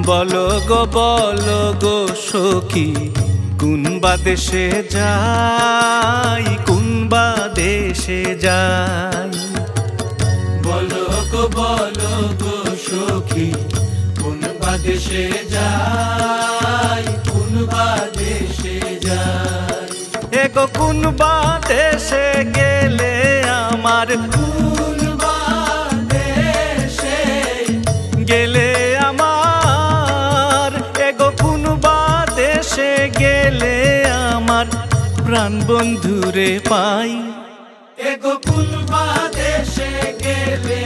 বলো গো সখী কোন বা দেশে যাই, কোন বা দেশে যাই। বলো গো সখী কোন বা দেশে যাই, কোন বা দেশে যাই। এগো কোন বা দেশে গেলে আমার, কোন বা দেশে গেলে আমার, এগো কোন বা দেশে গেলে আমার প্রাণ বন্ধুরে পাই। এগো কোন বা দেশে গেলে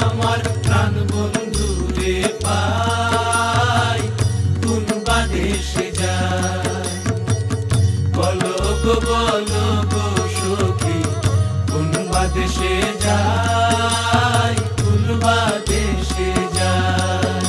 আমার প্রাণ বন্ধুরে পাই, কোন বা দেশে যাই। বলো গো সখী কোন বা দেশে যাই, কোন বা দেশে যাই।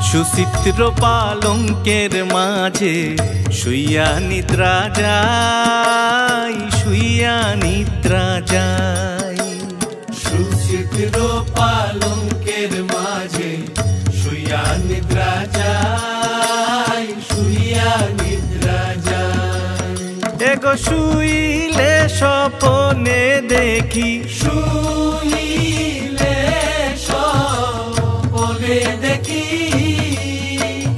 সুচিত্র পালঙ্কের মাঝে শুইয়া নিদ্রা যাই, শুইয়া নিদ্রা যাই। সুচিত্র পালঙ্কের মাঝে শুইয়া নিদ্রা যাই, শুইয়া নিদ্রা যাই। এগো শুইলে স্বপনে দেখি, শুইলে স্বপনে দেখি।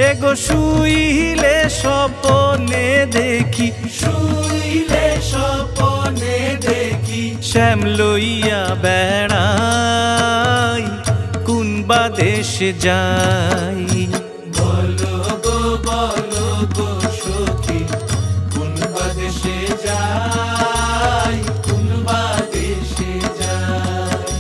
এগো শুইলে স্বপনে দেখি, শুইলে স্বপনে দেখি। শ্যাম লইয়া বেড়াই, কোন বা দেশে যাই। বলো গো সখী কোন বা দেশে যাই, কোন বা দেশে যাই।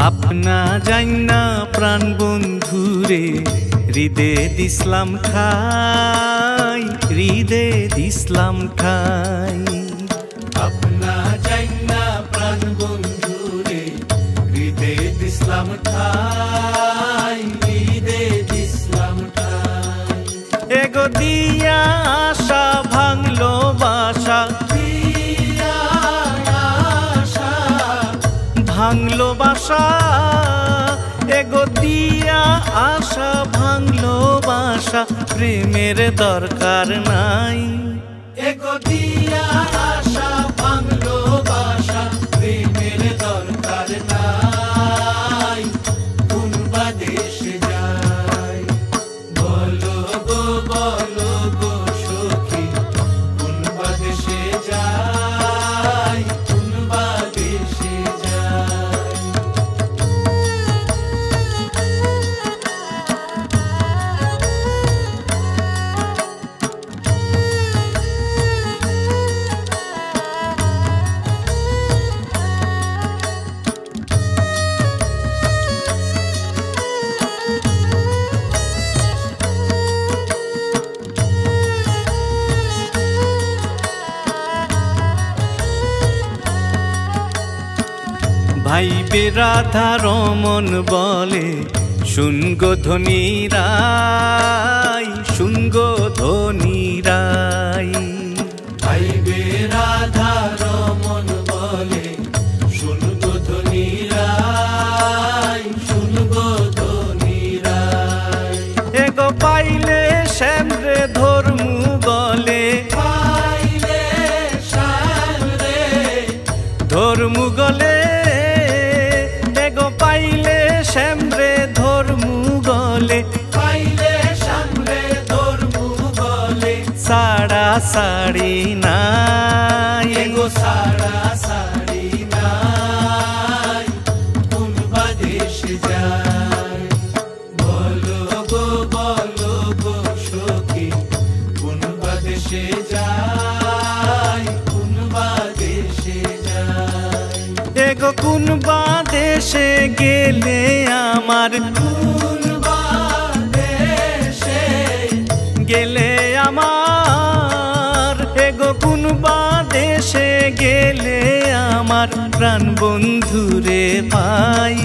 আপনা জান্না প্রাণ বন্ধুরে হৃদে দিসলাম ঠাই, হৃদে দিসলাম ঠাই। আপনা জান্না প্রাণ বন্ধুরে হৃদে দিসলাম ঠাই, হৃদে দিসলাম ঠাই। এগো দিয়া আশা ভাঙলো বাসা, দিয়া আশা ভাঙলো বাসা। এগো দিয়া আশা ভাঙলো বাসা, প্রেমের দরকার নাই। এগো দিয়া আশা ভাঙলো বাসা, প্রেমের দরকার নাই, কোন বা দেশে যাই। বলো গো সখী কোন বা দেশে যাই, কোন বা দেশে যাই। ভাইবে রাধা রমন বলে শুনগো ধনী রাই, শুনগো ধনী রাই। ভাইবে রাধা রমন বলে শুনগো ধনী রাই, শুনগো ধনী রাই। এগো পাইলে শ্যামরে ধর্মু গলে, পাইলে শ্যাম রে ধর্মু গলে। এগো পাইলে শ্যামরে ধর্মু গলে, পাইলে শ্যাম রে ধর্মু গলে। সাড়া সাড়ি নাই, এগো সাড়া সাড়ি নাই, কোন বা দেশে যাই। বলো গো সখী কোন বা দেশে যাই, কোন এগো কোন বা দেশে গেলে আমার, কোন বা দেশে গেলে আমার, এগো কোন বা দেশে গেলে আমার প্রাণ বন্ধুরে পাই।